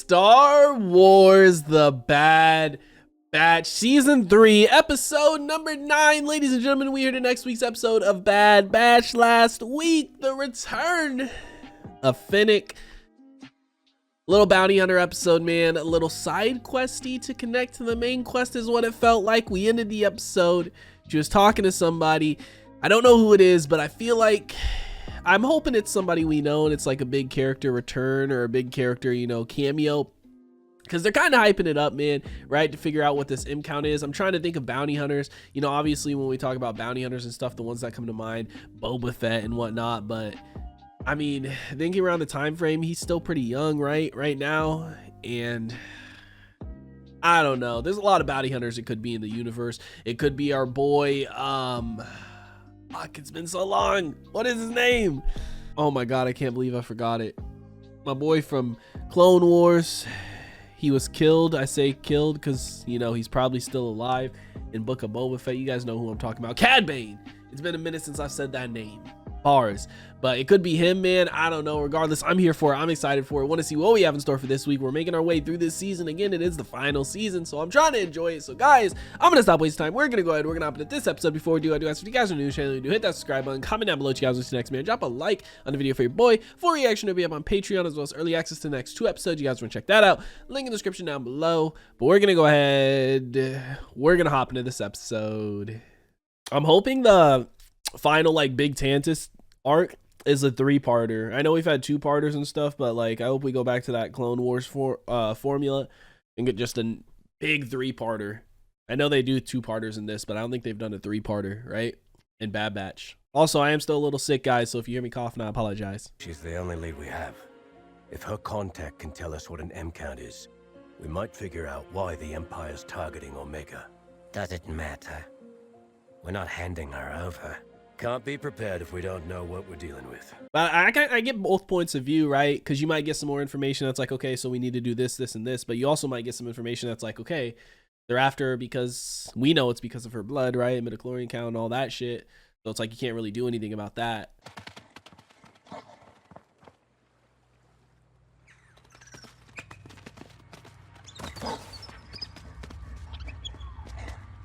Star Wars The Bad Batch Season 3, Episode number 9. Ladies and gentlemen, we are to next week's episode of Bad Batch. Last week, the return of Fennec. Little bounty hunter episode, man. A little side questy to connect to the main quest is what it felt like. We ended the episode. She was talking to somebody. I don't know who it is, but I feel like I'm hoping it's somebody we know and it's like a big character return or a big character, you know, cameo. Because they're kind of hyping it up, man, right? To figure out what this M count is. I'm trying to think of bounty hunters. You know, obviously when we talk about bounty hunters and stuff, the ones that come to mind, Boba Fett and whatnot. But I mean, thinking around the time frame, he's still pretty young, right now. And I don't know. There's a lot of bounty hunters it could be in the universe. It could be our boy, fuck, it's been so long. What is his name? Oh my god, I can't believe I forgot it. My boy from Clone Wars. He was killed. I say killed because, you know, he's probably still alive in Book of Boba Fett. You guys know who I'm talking about. Cad Bane. It's been a minute since I've said that name. Bars. But it could be him, man. I don't know. Regardless, I'm here for it. I'm excited for it. Want to see what we have in store for this week. We're making our way through this season. Again, it is the final season, so I'm trying to enjoy it. So, guys, I'm going to stop wasting time. We're going to go ahead. We're going to hop into this episode. Before we do, I do ask if you guys are new to the channel, you do hit that subscribe button. Comment down below what you guys want to see next, man. Drop a like on the video for your boy. Full reaction will be up on Patreon, as well as early access to the next 2 episodes. You guys want to check that out. Link in the description down below. But we're going to go ahead. We're going to hop into this episode. I'm hoping the final, like, Big Tantus arc is a 3-parter. I know we've had 2-parters and stuff, but like I hope we go back to that Clone Wars formula and get just a big 3-parter. I know they do 2-parters in this, but I don't think they've done a 3-parter, right? In Bad Batch. Also, I am still a little sick, guys, so if you hear me coughing, I apologize. She's the only lead we have. If her contact can tell us what an M count is, we might figure out why the Empire's targeting Omega. Does it matter? We're not handing her over. Can't be prepared if we don't know what we're dealing with. But I get both points of view, right? Because you might get some more information that's like, okay, so we need to do this, this, and this. But you also might get some information that's like, okay, they're after her because we know it's because of her blood, right? Midichlorian count and all that shit. So it's like you can't really do anything about that.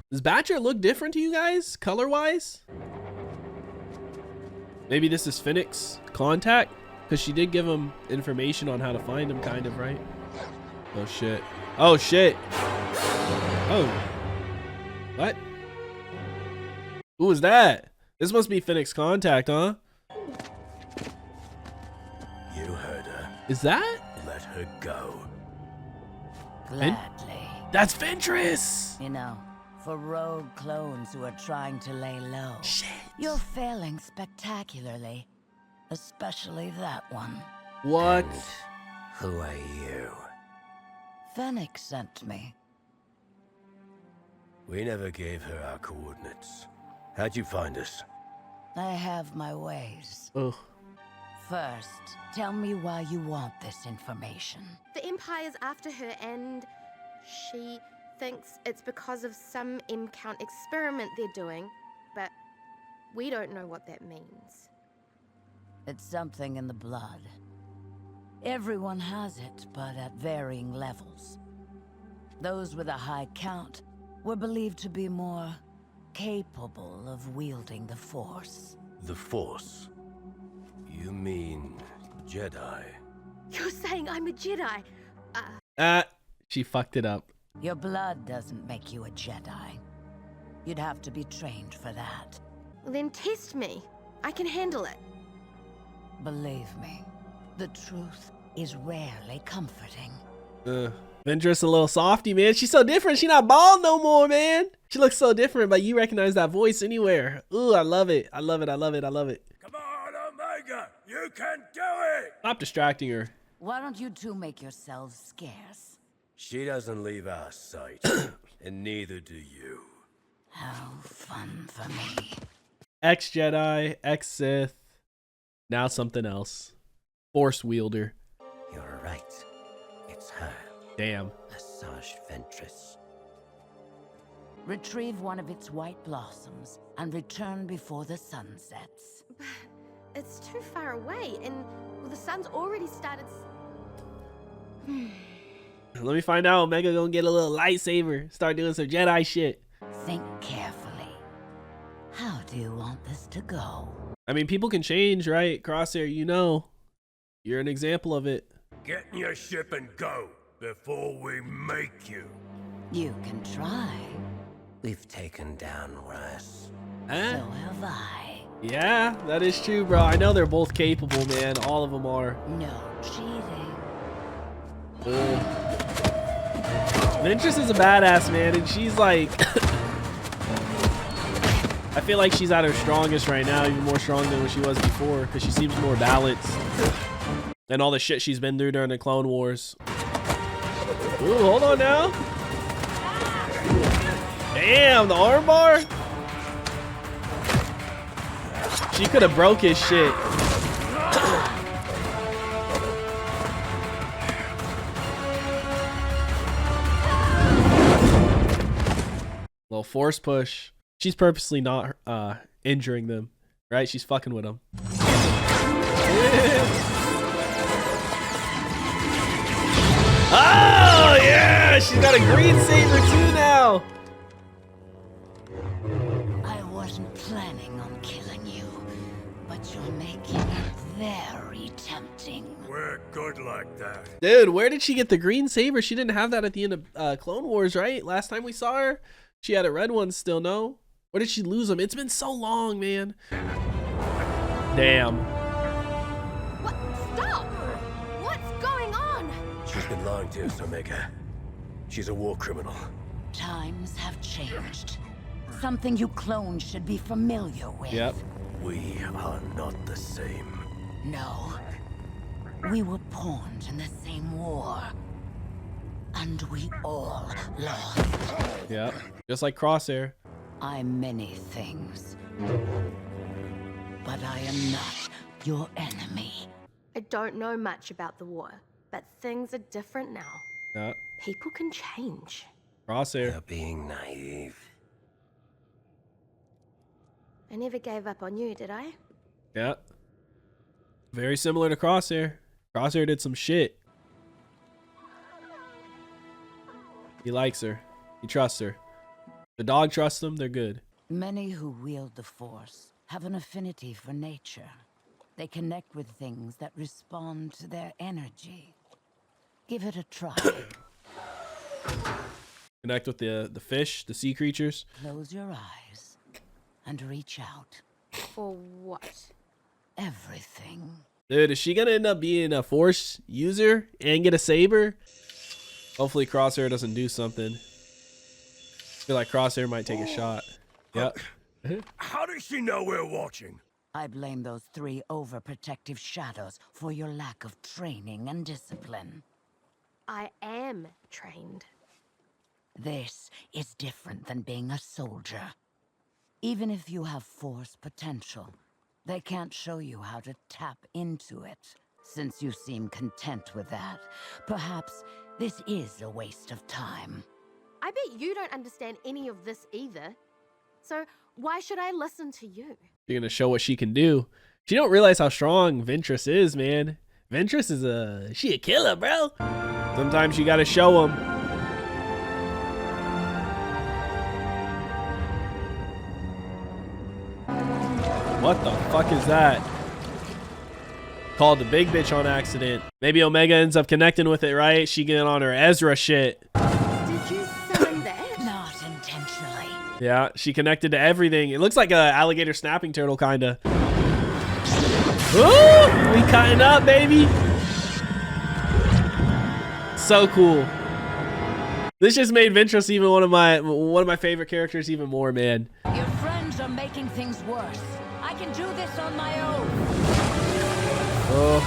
Does Batcher look different to you guys, color-wise? Maybe this is Fennec's contact, because she did give him information on how to find him, kind of, right? Oh shit. Oh shit. Oh. What? Who was that? This must be Fennec's contact, huh? You heard her. Is that? Let her go. Gladly. That's Ventress! You know, for rogue clones who are trying to lay low. Shit. You're failing spectacularly. Especially that one. What? And who are you? Fennec sent me. We never gave her our coordinates. How'd you find us? I have my ways. Oh. First, tell me why you want this information. The Empire's after her and she thinks it's because of some M count experiment they're doing, but we don't know what that means. It's something in the blood. Everyone has it, but at varying levels. Those with a high count were believed to be more capable of wielding the Force. The Force? You mean Jedi? You're saying I'm a Jedi? She fucked it up. Your blood doesn't make you a Jedi. You'd have to be trained for that. Then test me. I can handle it. Believe me, the truth is rarely comforting. Ventress a little softy, man. She's so different. She's not bald no more, man. She looks so different, but you recognize that voice anywhere. Ooh, I love it. I love it. I love it. I love it. Come on, Omega! You can do it! Stop distracting her. Why don't you two make yourselves scarce? She doesn't leave our sight, and neither do you. How fun for me. Ex-Jedi, ex-Sith, now something else. Force wielder. You're right. It's her. Damn. Asajj Ventress. Retrieve one of its white blossoms and return before the sun sets. It's too far away, and well, the sun's already started. Let me find out. Omega gonna get a little lightsaber. Start doing some Jedi shit. Think carefully. How do you want this to go? I mean, people can change, right? Crosshair, you know. You're an example of it. Get in your ship and go before we make you. You can try. We've taken down worse. Huh? So have I. Yeah, that is true, bro. I know they're both capable, man. All of them are. No cheating. Ventress is a badass, man, and she's like... I feel like she's at her strongest right now, even more strong than when she was before, because she seems more balanced. And all the shit she's been through during the Clone Wars. Ooh, hold on now. Damn, the armbar. She could have broke his shit. Little force push. She's purposely not injuring them, right? She's fucking with them. Oh yeah, she's got a green saber too now. I wasn't planning on killing you, but you're making it very tempting. We're good like that. Dude, where did she get the green saber? She didn't have that at the end of Clone Wars, right? Last time we saw her, she had a red one still, no? Or did she lose them? It's been so long, man. Damn. What? Stop! What's going on? She's been lying to us, Omega. She's a war criminal. Times have changed. Something you clones should be familiar with. Yep. We are not the same. No. We were pawned in the same war. And we all lost. Yep. Just like Crosshair. I'm many things. But I am not your enemy. I don't know much about the war, but things are different now. Yep. People can change. Crosshair. You're being naive. I never gave up on you, did I? Yep. Very similar to Crosshair. Crosshair did some shit. He likes her. He trusts her. The dog trusts them, they're good. Many who wield the Force have an affinity for nature. They connect with things that respond to their energy. Give it a try. Connect with the fish, the sea creatures. Close your eyes and reach out. For what? Everything. Dude, is she gonna end up being a Force user and get a saber? Hopefully Crosshair doesn't do something. I feel like Crosshair might take a shot. Yep. How does she know we're watching? I blame those 3 overprotective shadows for your lack of training and discipline. I am trained. This is different than being a soldier. Even if you have Force potential, they can't show you how to tap into it. Since you seem content with that, perhaps this is a waste of time. I bet you don't understand any of this either. So why should I listen to you? You're gonna show what she can do. She don't realize how strong Ventress is, man. Ventress is she a killer, bro. Sometimes you gotta show them. What the fuck is that? Called the big bitch on accident. Maybe Omega ends up connecting with it, right? She getting on her Ezra shit. Did you summon that? Not intentionally. Yeah, she connected to everything. It looks like a alligator snapping turtle, kinda. Ooh, we cutting up, baby. So cool. This just made Ventress even one of my favorite characters even more, man. Your friends are making things worse. I can do this on my own. Oh,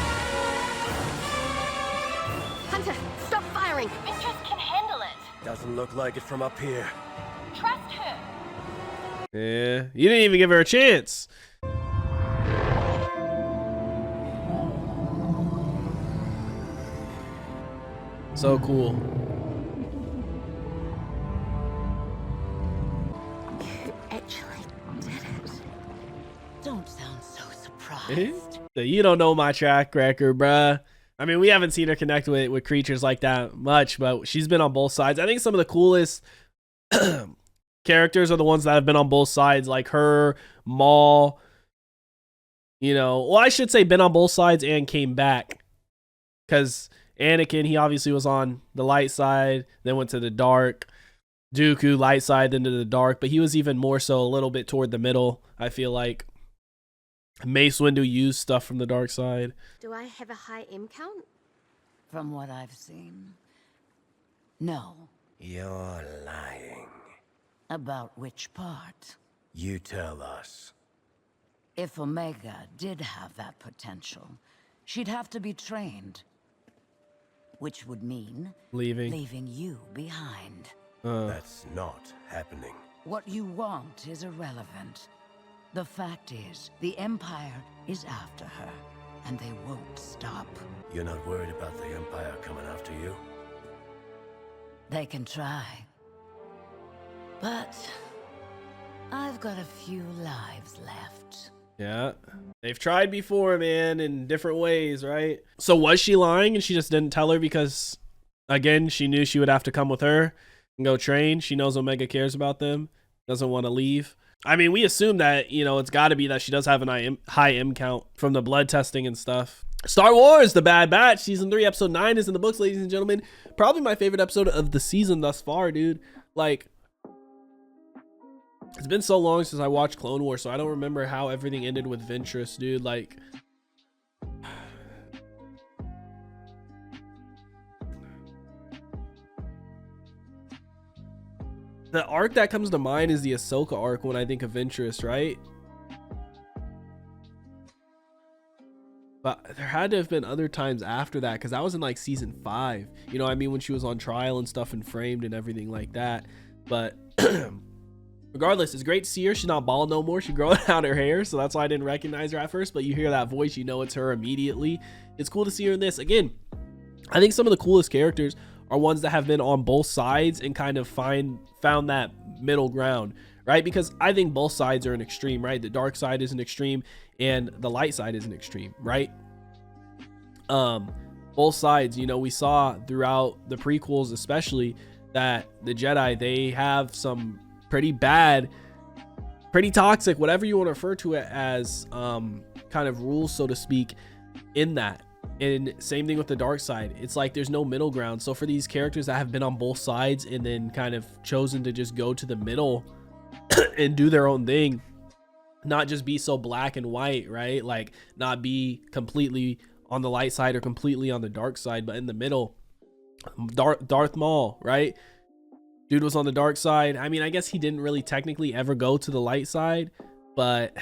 Hunter, stop firing. Ventress can handle it. Doesn't look like it from up here. Trust her. yeah. You didn't even give her a chance. So cool. You actually did it. Don't sound so surprised. So you don't know my track record, bruh. I mean, we haven't seen her connect with creatures like that much, but she's been on both sides. I think some of the coolest characters are the ones that have been on both sides, like her, Maul. You know, well, I should say been on both sides and came back. Because Anakin, he obviously was on the light side, then went to the dark. Dooku, light side, then to the dark. But he was even more so a little bit toward the middle, I feel like. Mace Windu used stuff from the dark side. Do I have a high M count? From what I've seen, no. You're lying. About which part? You tell us. If Omega did have that potential, she'd have to be trained. Which would mean leaving you behind. That's not happening. What you want is irrelevant. The fact is, the Empire is after her, and they won't stop. You're not worried about the Empire coming after you? They can try. But I've got a few lives left. Yeah, they've tried before, man, in different ways, right? So was she lying and she just didn't tell her because, again, she knew she would have to come with her and go train? She knows Omega cares about them, doesn't want to leave. I mean, we assume that, you know, it's got to be that she does have a high M count from the blood testing and stuff. Star Wars, The Bad Batch, Season 3, Episode 9 is in the books, ladies and gentlemen. Probably my favorite episode of the season thus far, dude. Like, it's been so long since I watched Clone Wars, so I don't remember how everything ended with Ventress, dude. Like, the arc that comes to mind is the Ahsoka arc when I think of Ventress, right? But there had to have been other times after that, because that was in like season 5. You know what I mean? When she was on trial and stuff and framed and everything like that. But regardless, it's great to see her. She's not bald no more. She growing out her hair, so that's why I didn't recognize her at first. But you hear that voice, you know it's her immediately. It's cool to see her in this. Again, I think some of the coolest characters are ones that have been on both sides and kind of found that middle ground, right? Because I think both sides are an extreme, right? The dark side is an extreme and the light side is an extreme, right? Both sides, you know, we saw throughout the prequels especially that the Jedi, they have some pretty bad, pretty toxic, whatever you want to refer to it as, kind of rules, so to speak, in that. And same thing with the dark side. It's like there's no middle ground. So for these characters that have been on both sides and then kind of chosen to just go to the middle and do their own thing, not just be so black and white, right? Like not be completely on the light side or completely on the dark side, but in the middle. Darth Maul, right? Dude was on the dark side. I mean, I guess he didn't really technically ever go to the light side, but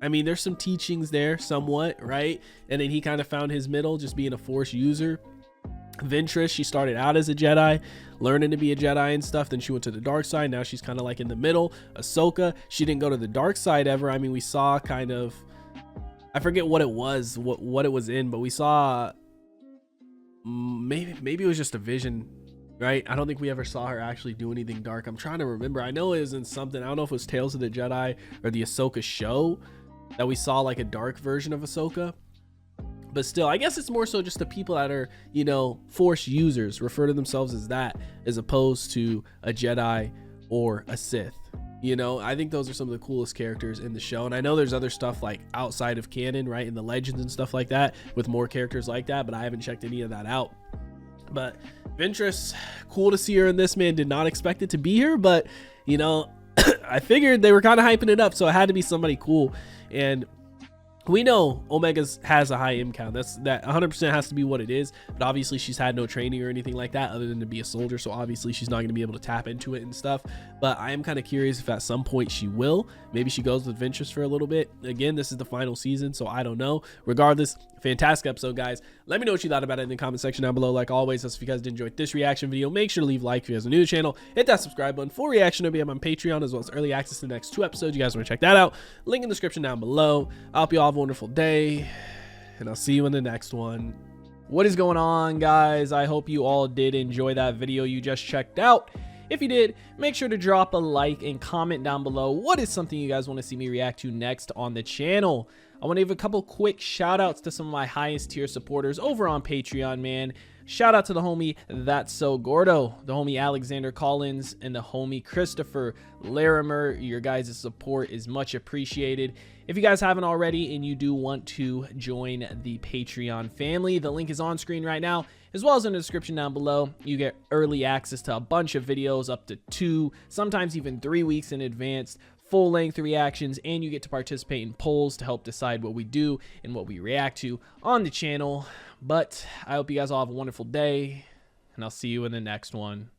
I mean, there's some teachings there somewhat, right? And then he kind of found his middle, just being a Force user. Ventress, she started out as a Jedi, learning to be a Jedi and stuff. Then she went to the dark side. Now she's kind of like in the middle. Ahsoka, she didn't go to the dark side ever. I mean, we saw kind of, I forget what it was, what it was in, but we saw maybe it was just a vision, right? I don't think we ever saw her actually do anything dark. I'm trying to remember. I know it was in something. I don't know if it was Tales of the Jedi or the Ahsoka show that we saw like a dark version of Ahsoka. But still, I guess it's more so just the people that are, you know, Force users refer to themselves as that, as opposed to a Jedi or a Sith. You know, I think those are some of the coolest characters in the show. And I know there's other stuff like outside of canon, right, in the legends and stuff like that, with more characters like that, but I haven't checked any of that out. But Ventress, cool to see her in this, man. Did not expect it to be her, but, you know, I figured they were kind of hyping it up, so it had to be somebody cool. And we know Omega has a high M count. That 100% has to be what it is. But obviously she's had no training or anything like that other than to be a soldier. So obviously she's not going to be able to tap into it and stuff. But I am kind of curious if at some point she will. Maybe she goes with Ventress for a little bit. Again, this is the final season, so I don't know. Regardless, fantastic episode, guys. Let me know what you thought about it in the comment section down below. Like always, if you guys did enjoy this reaction video, make sure to leave a like if you guys are new to the channel. Hit that subscribe button. Full reaction will be on Patreon, as well as early access to the next 2 episodes. You guys want to check that out? Link in the description down below. I hope you all have a wonderful day, and I'll see you in the next one. What is going on, guys? I hope you all did enjoy that video you just checked out. If you did, make sure to drop a like and comment down below what is something you guys want to see me react to next on the channel. I want to give a couple quick shout outs to some of my highest tier supporters over on Patreon, man. Shout out to the homie That's So Gordo, the homie Alexander Collins, and the homie Christopher Larimer. Your guys' support is much appreciated. If you guys haven't already and you do want to join the Patreon family, the link is on screen right now, as well as in the description down below. You get early access to a bunch of videos up to 2, sometimes even 3 weeks in advance, full-length reactions, and you get to participate in polls to help decide what we do and what we react to on the channel. But I hope you guys all have a wonderful day, and I'll see you in the next one.